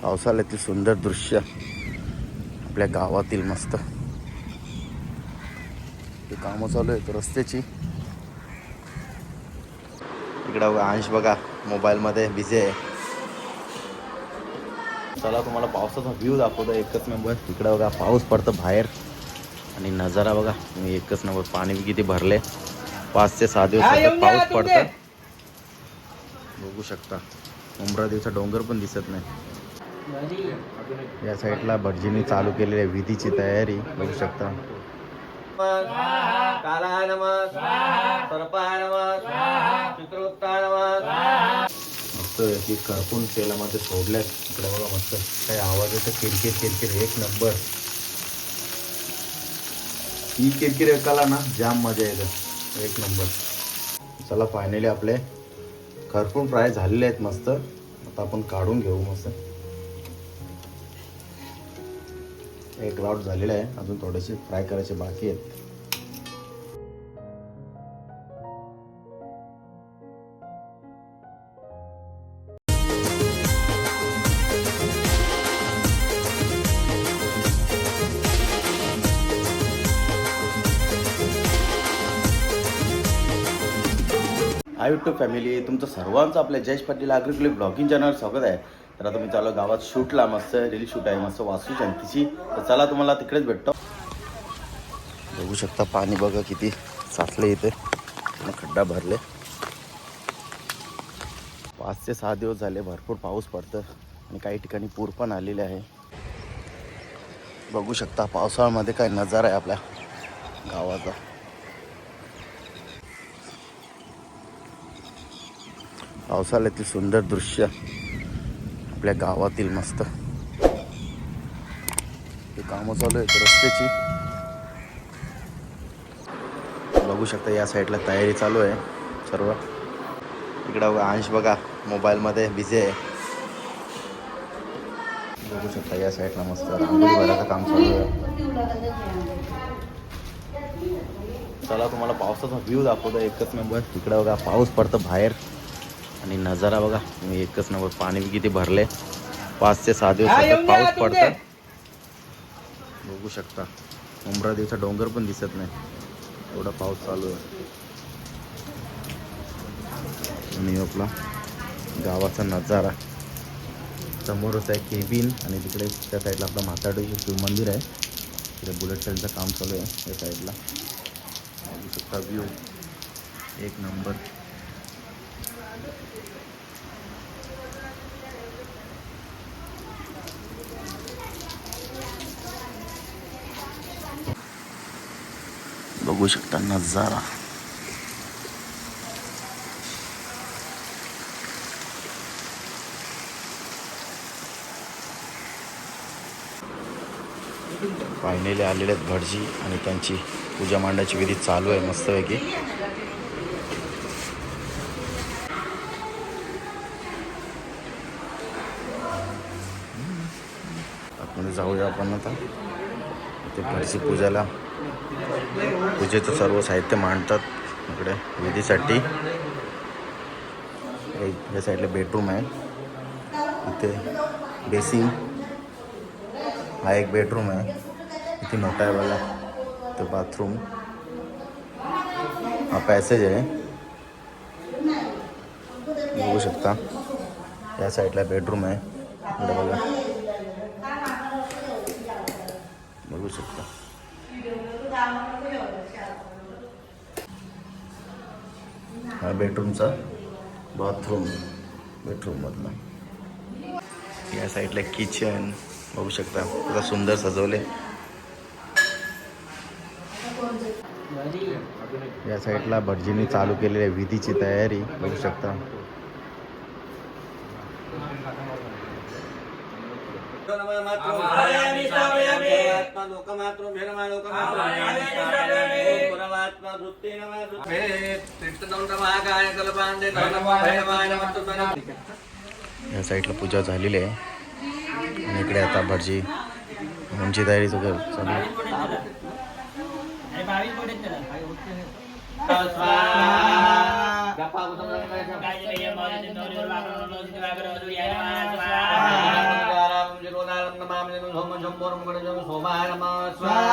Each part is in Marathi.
पावसाळ्यातील सुंदर दृश्य आपल्या गावातील मस्त हे कामं चालू आहेत रस्त्याची. इकडं बघा अंश बघा मोबाईलमध्ये बिझी आहे. चला तुम्हाला पावसाचा व्ह्यू दाखवतो एकच नंबर. इकडं बघा पाऊस पडतं बाहेर आणि नजारा बघा तुम्ही एकच नंबर. पाणी किती भरले. 5 ते 6 दिवस पाऊस पडतं. बघू शकता उमरादेवीचा डोंगर पण दिसत नाही. या साईडला भटजींनी चालू केलेली आहे विधीची तयारी बघू शकता. कालाय नमः सर्पाय नमः चित्रोत्ताय नमः. मस्त की करपून तेलामध्ये सोडल्यात. इकडे बघा मस्त काही आवाज येतो किरकिर किरकिर एक नंबर. ही किरकिर ऐकायला ना जाम मजा येतं एक नंबर. चला फायनली आपले खरपून फ्राय झालेले आहेत मस्त. आता आपण काढून घेऊ मस्त. एक राऊंड झालेला आहे अजून थोडेसे फ्राय करायचे बाकी आहेत. हाय यूट्यूब फॅमिली, तुमचं सर्वांचं आपल्या जयेश पाटील ॲग्री ब्लॉगिंग चॅनलवर स्वागत आहे. तर आता मी चालू गावात शूटला मस्त रील शूट आहे मस्त वास्तू जयंतीची. तर चला तुम्हाला तिकडेच भेटतो. बघू शकता पाणी बघा किती साचले इथे. खड्डा भरले. 5 ते 6 दिवस झाले भरपूर पाऊस पडतं आणि काही ठिकाणी पूर पण आलेले आहे. बघू शकता पावसाळ्यामध्ये काय नजारा आहे आपल्या गावाचा. पावसाळ्यातील सुंदर दृश्य आपल्या गावातील मस्त हे कामं चालू आहेत रस्त्याची. बघू शकता या साईडला तयारी चालू आहे सर्व. इकडं बघा अंश बघा मोबाईलमध्ये बिझी आहे. बघू शकता या साईडला मस्त रांगोळी भरायचं काम चालू आहे. चला तुम्हाला पावसाचा व्ह्यू दाखवतो एकच नंबर. इकडं बघा पाऊस पडतं बाहेर आणि नजारा बघा तुम्ही एकच नंबर. पाणी किती भरले. 5 ते 6 दिवस पाऊस पडतं. बघू शकता उमरादेवीचा डोंगर पण दिसत नाही एवढा पाऊस चालू आहे. आणि आपला गावाचा नजारा समोरच आहे केबिन आणि तिकडे त्या साईडला आपलं म्हातारडेश्वर शिव मंदिर आहे. तिकडे बुलेट ट्रेनचं काम चालू आहे या साईडला. बघू शकता व्ह्यू एक नंबर. बघू शकता नजारा. फायनली आलेले आहेत भटजी आणि त्यांची पूजा मांडायची विधी चालू आहे मस्तपैकी. आतमध्ये जाऊया आपण आता. ते भटजी पूजेचं सर्व साहित्य मांडतात इकडे विधीसाठी. या साईडला बेडरूम आहे. इथे बेसिंग हा एक बेडरूम आहे. इथे मोठा आहे बघा तो बाथरूम. हा पॅसेज आहे बघू शकता. या साईडला बेडरूम आहे इकडे बघा बघू शकता. हा बेडरूमचा बाथरूम बेडरूममधला. या साईडला किचन बघू शकता खूप सुंदर सजवले. या साईडला भटजींनी चालू केलेली आहे विधीची तयारी बघू शकता. या साईडला पूजा झालेली आहे आणि इकडे आता भटजी म्हणची तयारी चालू आहे. सोमाय नमः स्वाहा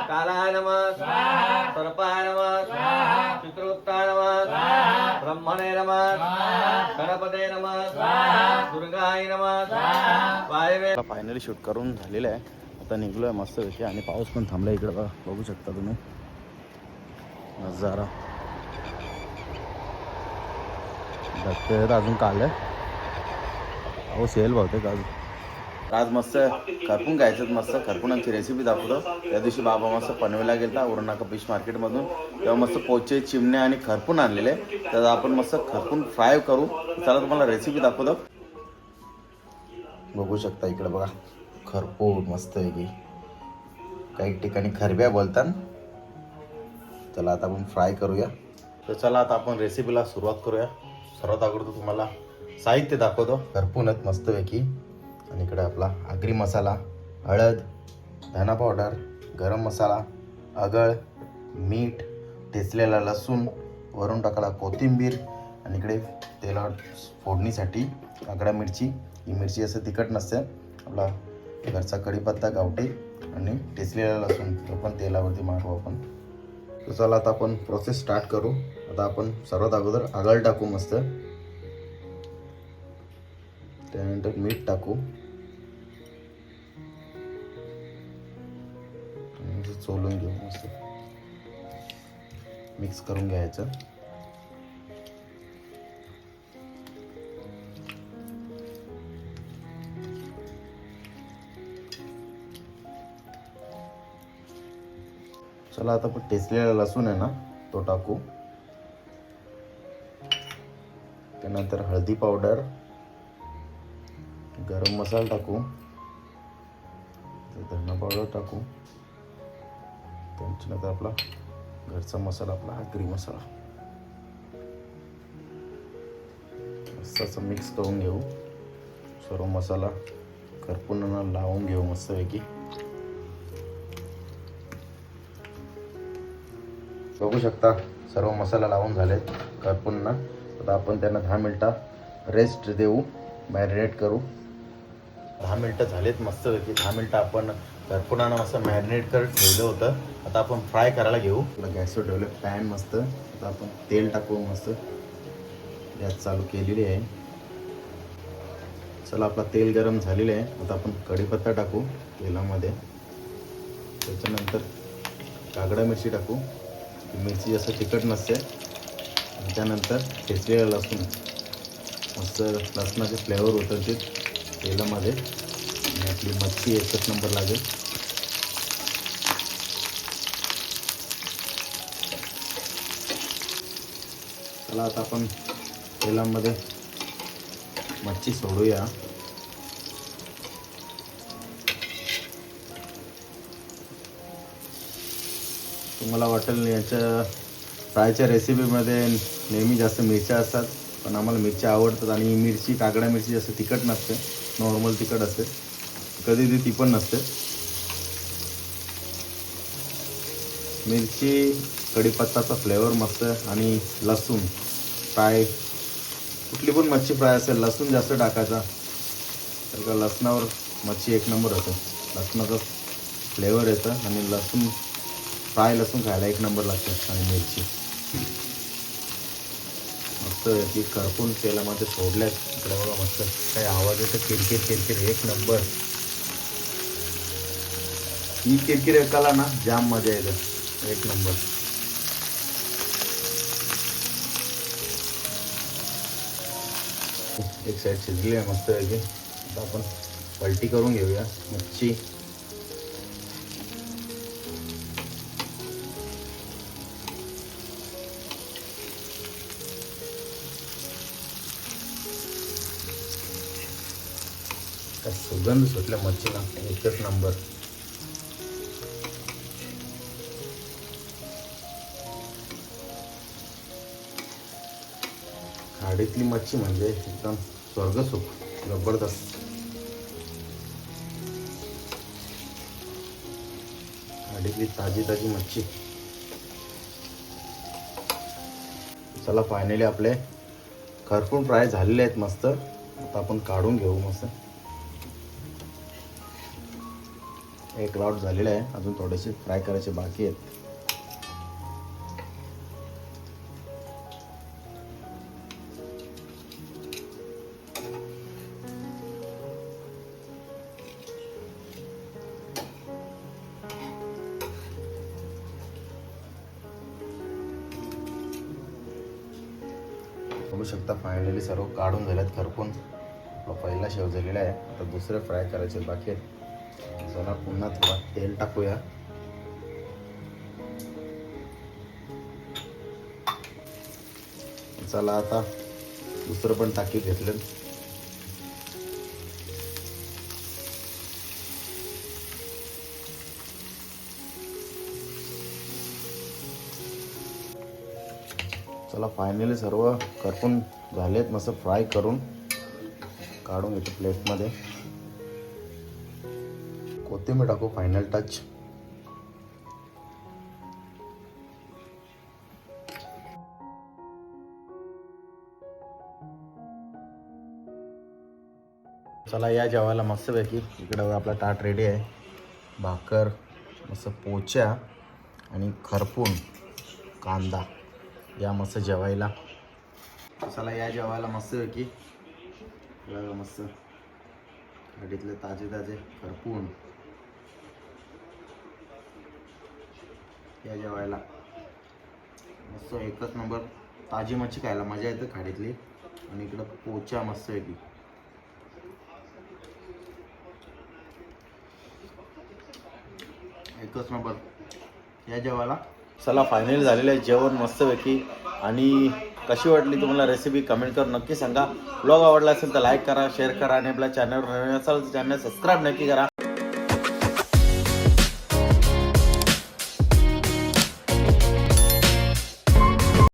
कालाय नमः सर्पाय नमः चित्रोत्ताय नमः ब्रह्मणे नमः गणपते नमः दुर्गाय नमः वायवे. फायनली शूट करून झालेलं आहे. आता निघलोय मस्त विषय आणि पाऊस पण थांबला इकडे बघा, बघू शकता तुम्ही नजारा. धगत अजून काल पाऊस येईल बहुतेक अजून. आज मस्त खरपून घ्यायचं, मस्त खरपुनांची रेसिपी दाखवतो. त्या दिवशी बाबा मस्त पनवेलला गेला उरणनाका फिश मार्केटमधून, तेव्हा मस्त पोचे चिमणे आणि खरपून आणलेले. तर आपण मस्त खरपून फ्राय करू. चला तुम्हाला रेसिपी दाखवतो. बघू शकता इकडे बघा खरपून मस्त वेगळी, काही ठिकाणी खरब्या बोलतात. चला आता आपण फ्राय करूया. तर चला आता आपण रेसिपीला सुरुवात करूया. सर्वात अगोदर तुम्हाला साहित्य दाखवतो. खरपूनच मस्तपैकी. आणि इकडे आपला आगरी मसाला, हळद, धना पावडर, गरम मसाला, आगळ, मीठ, ठेचलेला लसूण, वरून टाकायला कोथिंबीर, आणि इकडे तेलावर फोडणीसाठी आगळा मिरची. ही मिरची असं तिखट नसते. आपला घरचा कढीपत्ता, गावठी आणि ठेचलेला लसूण तो पण तेलावरती मारू आपण. तर चला आता आपण प्रोसेस स्टार्ट करू. आता आपण सर्वात अगोदर आगळ टाकू मस्त, त्यानंतर मीठ टाकू, चोलून घेऊ, मस्त मिक्स करून घ्यायचं. चला आता आपण ठेचलेला लसूण आहे ना तो टाकू. त्यानंतर हळदी पावडर, गरम मसाला टाकू, धना पावडर टाकू, त्याच्यानंतर आपला घरचा मसाला, आपला आगरी मसाला मस्त असं मिक्स करून घेऊ. सर्व मसाला खरपून लावून घेऊ मस्तपैकी. बघू शकता सर्व मसाला लावून झालेत खरपून. आता आपण त्यांना 10 मिनटं रेस्ट देऊ, मॅरिनेट करू. 10 मिनटं झालेत मस्तपैकी. 10 मिनटं आपण खरपून असं मॅरिनेट करत ठेवलं होतं. आता आपण फ्राय करायला घेऊ. गॅसवर ठेवलं पॅन मस्त. आता आपण तेल टाकू मस्त. गॅस चालू केलेली आहे. चला आपला तेल गरम झालेलं आहे. आता आपण कढीपत्ता टाकू तेलामध्ये. त्याच्यानंतर कागडा मिरची टाकू. मिरची असं तिखट नसते. आणि त्यानंतर ठेचलेला लसूण, मस्त लसणाचे फ्लेवर उतरते तेलामध्ये. आणि आपली मच्छी एकच नंबर लागेल. चला आता आपण तेलामध्ये मच्छी सोडूया. तुम्हाला वाटेल याच्या फ्रायच्या रेसिपीमध्ये नेहमी जास्त मिरच्या असतात, पण आम्हाला मिरच्या आवडतात. आणि मिरची, कागडा मिरची जास्त तिखट नसते, नॉर्मल तिखट असते. कधी ती पण नसते. मिरची, कढीपत्ताचा फ्लेवर मस्त, आणि लसूण फ्राय, कुठली पण मच्छी फ्राय असेल लसूण जास्त टाकायचा, तर का लसणावर मच्छी एक नंबर होते. लसणाचा फ्लेवर येतं आणि लसूण फ्राय, लसूण खायला एक नंबर लागते. आणि मिरची मस्त याची करपून तेलामध्ये सोडल्यात. इकडे बघा मस्त काही आवाज येतं, किरकिर किरकिर, एक नंबर. ही किरकिर एकाला ना जाम मजा येतं, एक नंबर. एक साईड शिजली आहे मस्त याची. आता आपण पलटी करून घेऊया मच्छी. सुगंध सुटल्या मच्छीला, एकच नंबर. खाडीतली मच्छी म्हणजे एकदम स्वर्गसुख, जबरदस्त. खाडीतली ताजी ताजी मच्छी. चला फायनली आपले खरपून फ्राय झालेले आहेत मस्त. आता आपण काढून घेऊ मस्त. एक राऊंड झालेला आहे, अजून थोडेसे फ्राय करायचे बाकी आहेत. बघू शकता फायनली सर्व काढून झाल्यात खरपून. आपला पहिला शेव झालेला आहे, आता दुसरे फ्राय करायचे बाकी आहेत. चला पुन्हा थोडा तेल टाकूया. चला आता दुसरं पण टाकी घेतलं. चला फायनली सर्व करपून झालेत, मस्त फ्राय करून काढून घेतो प्लेटमध्ये. कोथिंबीर टाकू फायनल टच. चला या जेवायला मस्तपैकी. इकडं आपला ताट रेडी आहे. भाकर, मस्त पोच्या आणि खरपून कांदा. या मस्त जेवायला. चला या जेवायला मस्तपैकी. मस्त कढीतले ताजे ताजे खरपून या जेवायला. मस्त एकच नंबर. ताजी मच्छी खायला मजा येते खाडीतली. आणि इकडं पोच्या मस्तपैकी. एकच नंबर या जेवायला. चला फायनल झालेलं आहे जेवण मस्तपैकी. आणि कशी वाटली तुम्हाला रेसिपी कमेंट करून नक्की सांगा. ब्लॉग आवडला असेल तर लाईक करा, शेअर करा आणि आपल्या चॅनलवर नवीन असाल तर चॅनल सबस्क्राईब नक्की करा.